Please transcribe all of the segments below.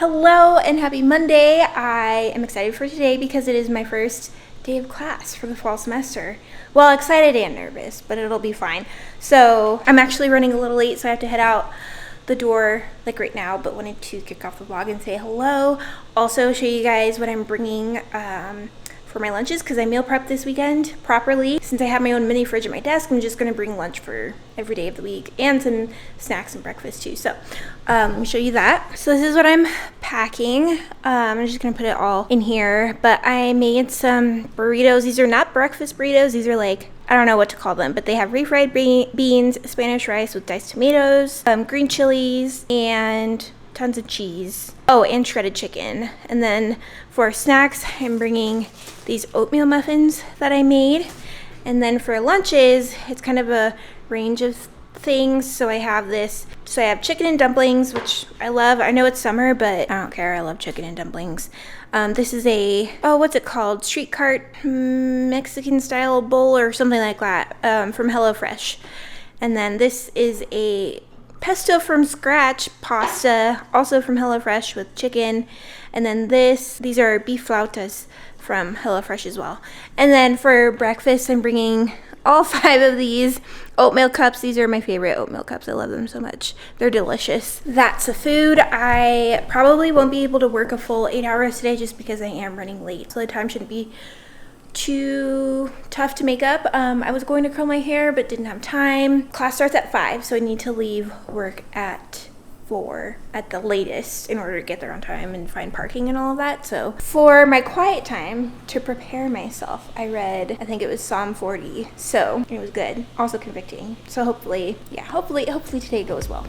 Hello and happy Monday. I am excited for today because it is my first day of class for the fall semester. Well, excited and nervous, but it'll be fine. So I'm actually running a little late, so I have to head out the door like right now, but wanted to kick off the vlog and say hello. Also show you guys what I'm bringing for my lunches because I meal prep this weekend properly. Since I have my own mini fridge at my desk, I'm just gonna bring lunch for every day of the week and some snacks and breakfast too. So let me show you that. So this is what I'm packing. I'm just gonna put it all in here, but I made some burritos. These are not breakfast burritos. These are like, I don't know what to call them, but they have refried beans, Spanish rice with diced tomatoes, green chilies, and tons of cheese. Oh, and shredded chicken. And then for snacks, I'm bringing these oatmeal muffins that I made. And then for lunches, it's kind of a range of things. So I have this. So I have chicken and dumplings, which I love. I know it's summer, but I don't care. I love chicken and dumplings. This is a, what's it called? Street cart Mexican style bowl or something like that from HelloFresh. And then this is a pesto from scratch pasta, also from HelloFresh with chicken. And then these are beef flautas from HelloFresh as well. And then for breakfast, I'm bringing all 5 of these oatmeal cups. These are my favorite oatmeal cups. I love them so much. They're delicious. That's the food. I probably won't be able to work a full 8 hours today just because I am running late. So the time shouldn't be too tough to make up. I was going to curl my hair but didn't have time. Class starts at 5, so I need to leave work at 4 at the latest in order to get there on time and find parking and all of that. So for my quiet time to prepare myself, I read, I think it was Psalm 40. So it was good. Also convicting. So hopefully today goes well.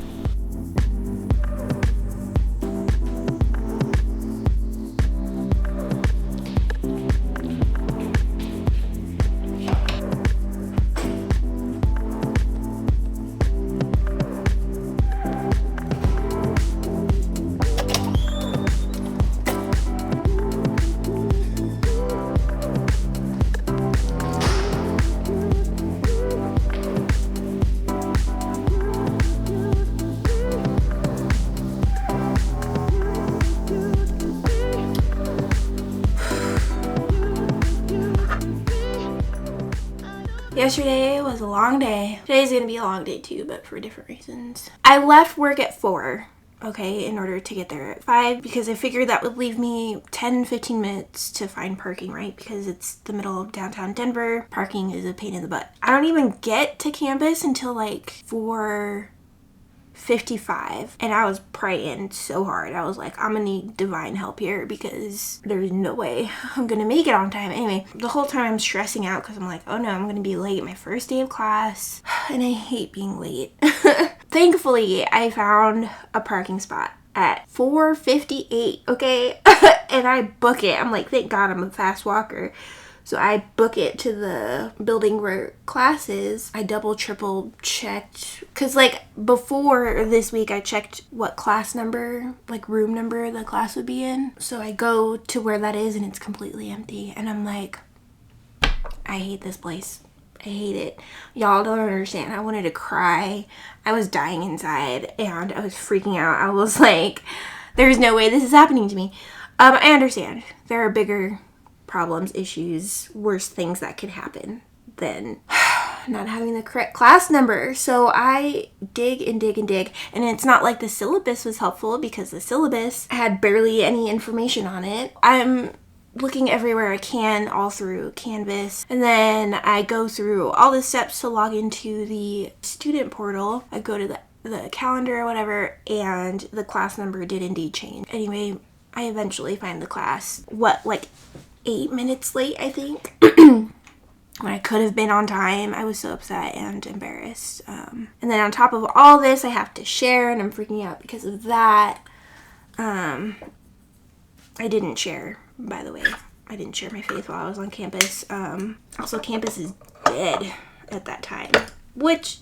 Yesterday was a long day. Today's gonna be a long day too, but for different reasons. I left work at 4, okay, in order to get there at 5 because I figured that would leave me 10-15 minutes to find parking, right? Because it's the middle of downtown Denver. Parking is a pain in the butt. I don't even get to campus until like 4:55, and I was praying so hard. I was like, I'm gonna need divine help here because there's no way I'm gonna make it on time. Anyway, the whole time I'm stressing out because I'm like, oh no, I'm gonna be late my first day of class, and I hate being late. Thankfully, I found a parking spot at 4:58, okay? And I book it. I'm like, thank God I'm a fast walker. So I book it to the building where class is. I triple checked. Because like before this week, I checked what class number, like room number the class would be in. So I go to where that is and it's completely empty. And I'm like, I hate this place. I hate it. Y'all don't understand. I wanted to cry. I was dying inside and I was freaking out. I was like, there's no way this is happening to me. I understand. There are bigger problems, issues, worse things that could happen than not having the correct class number. So I dig and dig and dig, and it's not like the syllabus was helpful because the syllabus had barely any information on it. I'm looking everywhere I can all through Canvas, and then I go through all the steps to log into the student portal. I go to the calendar or whatever, and the class number did indeed change. Anyway, I eventually find the class, like 8 minutes late, I think, when I could have been on time. I was so upset and embarrassed. And then on top of all this, I have to share, and I'm freaking out because of that. I didn't share, by the way. I didn't share my faith while I was on campus. Also, campus is dead at that time, which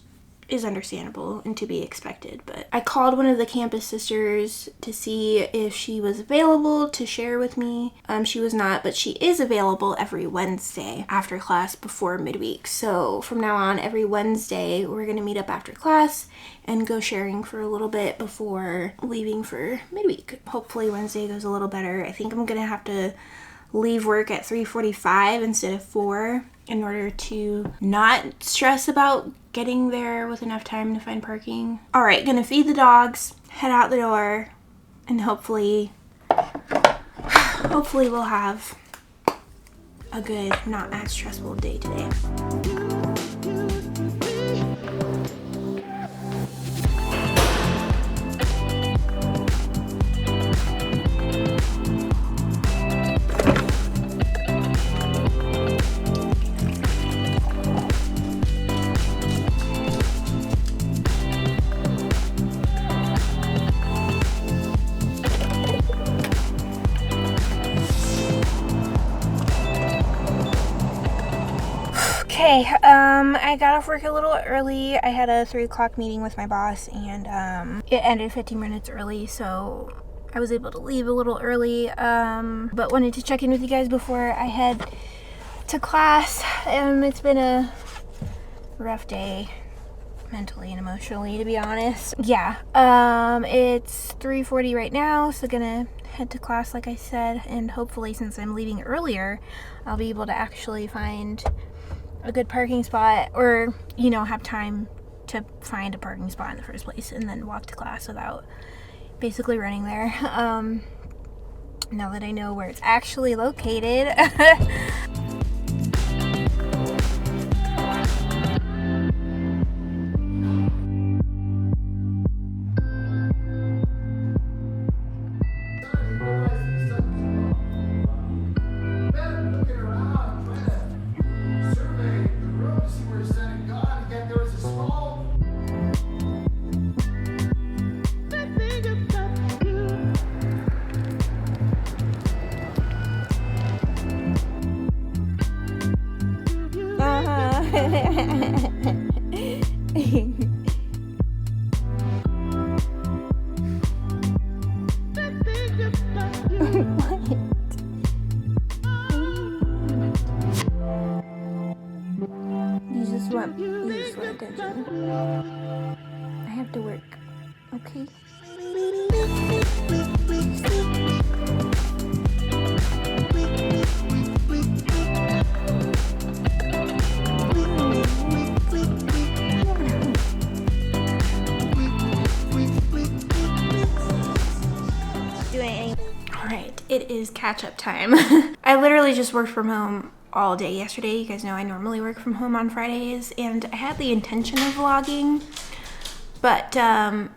is understandable and to be expected. But I called one of the campus sisters to see if she was available to share with me. She was not, but she is available every Wednesday after class before midweek. So from now on, every Wednesday, we're gonna meet up after class and go sharing for a little bit before leaving for midweek. Hopefully Wednesday goes a little better. I think I'm gonna have to leave work at 3:45 instead of 4 in order to not stress about getting there with enough time to find parking. All right, gonna feed the dogs, head out the door, and hopefully we'll have a good, not as stressful day today. Okay, I got off work a little early. I had a 3 o'clock meeting with my boss, and it ended 15 minutes early, so I was able to leave a little early, but wanted to check in with you guys before I head to class. It's been a rough day, mentally and emotionally, to be honest. Yeah, it's 3:40 right now, so gonna head to class like I said, and hopefully since I'm leaving earlier, I'll be able to actually find a good parking spot, or, you know, have time to find a parking spot in the first place and then walk to class without basically running there. Now that I know where it's actually located. You just want attention. I have to work, okay? Alright, it is catch-up time. I literally just worked from home all day yesterday. You guys know I normally work from home on Fridays, and I had the intention of vlogging, but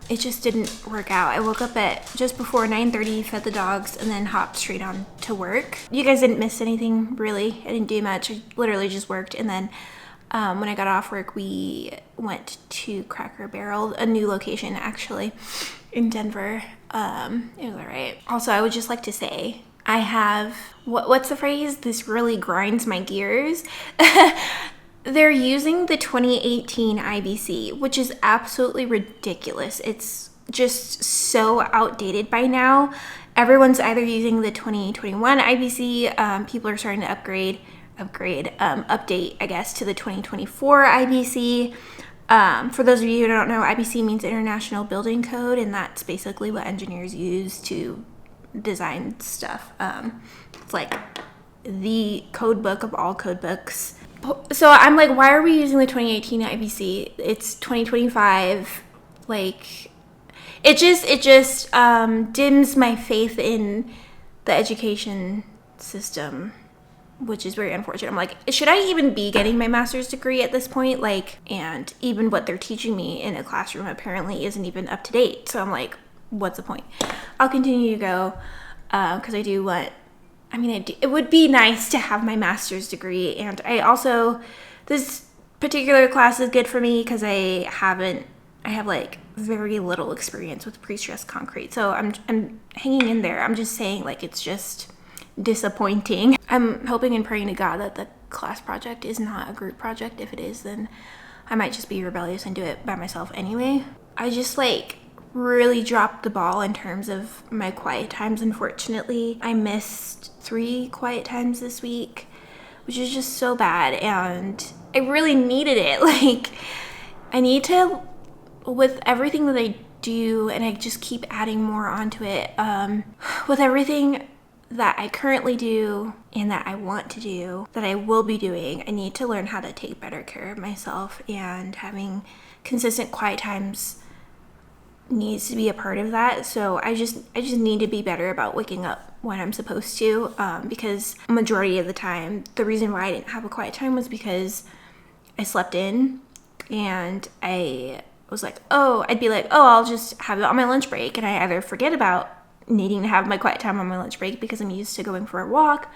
it just didn't work out. I woke up at just before 9:30, fed the dogs, and then hopped straight on to work. You guys didn't miss anything, really. I didn't do much. I literally just worked, and then when I got off work, we went to Cracker Barrel, a new location actually in Denver. It was alright. Also, I would just like to say, I have, what's the phrase? This really grinds my gears. They're using the 2018 IBC, which is absolutely ridiculous. It's just so outdated by now. Everyone's either using the 2021 IBC, people are starting to update, I guess, to the 2024 IBC. For those of you who don't know, IBC means International Building Code, and that's basically what engineers use to design stuff. It's like the code book of all code books. So I'm like, why are we using the 2018 IBC? It's 2025. Like, it just dims my faith in the education system, which is very unfortunate. I'm like, should I even be getting my master's degree at this point? Like, and even what they're teaching me in a classroom apparently isn't even up to date. So I'm like, what's the point? I'll continue to go because I do want, it would be nice to have my master's degree. And I also, this particular class is good for me because I have like very little experience with pre-stressed concrete. So I'm hanging in there. I'm just saying, like, it's just disappointing. I'm hoping and praying to God that the class project is not a group project. If it is, then I might just be rebellious and do it by myself anyway. I just like really dropped the ball in terms of my quiet times, unfortunately. I missed 3 quiet times this week, which is just so bad, and I really needed it. Like, I need to, with everything that I do, and I just keep adding more onto it, with everything that I currently do and that I want to do, that I will be doing, I need to learn how to take better care of myself, and having consistent quiet times needs to be a part of that. So I just need to be better about waking up when I'm supposed to, because majority of the time, the reason why I didn't have a quiet time was because I slept in, and I was like, I'd be like, I'll just have it on my lunch break, and I either forget about needing to have my quiet time on my lunch break because I'm used to going for a walk,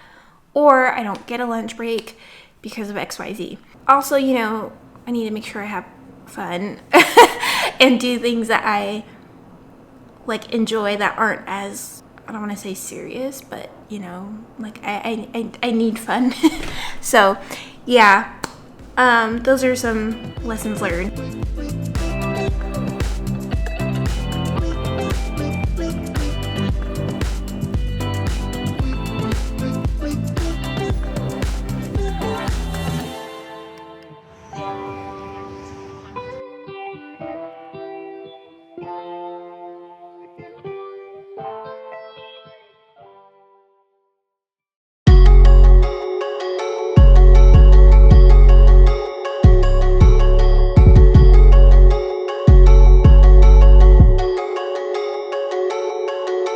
or I don't get a lunch break because of XYZ. Also, you know, I need to make sure I have fun and do things that I like enjoy that aren't as, I don't want to say serious, but you know, like I need fun. So yeah, those are some lessons learned.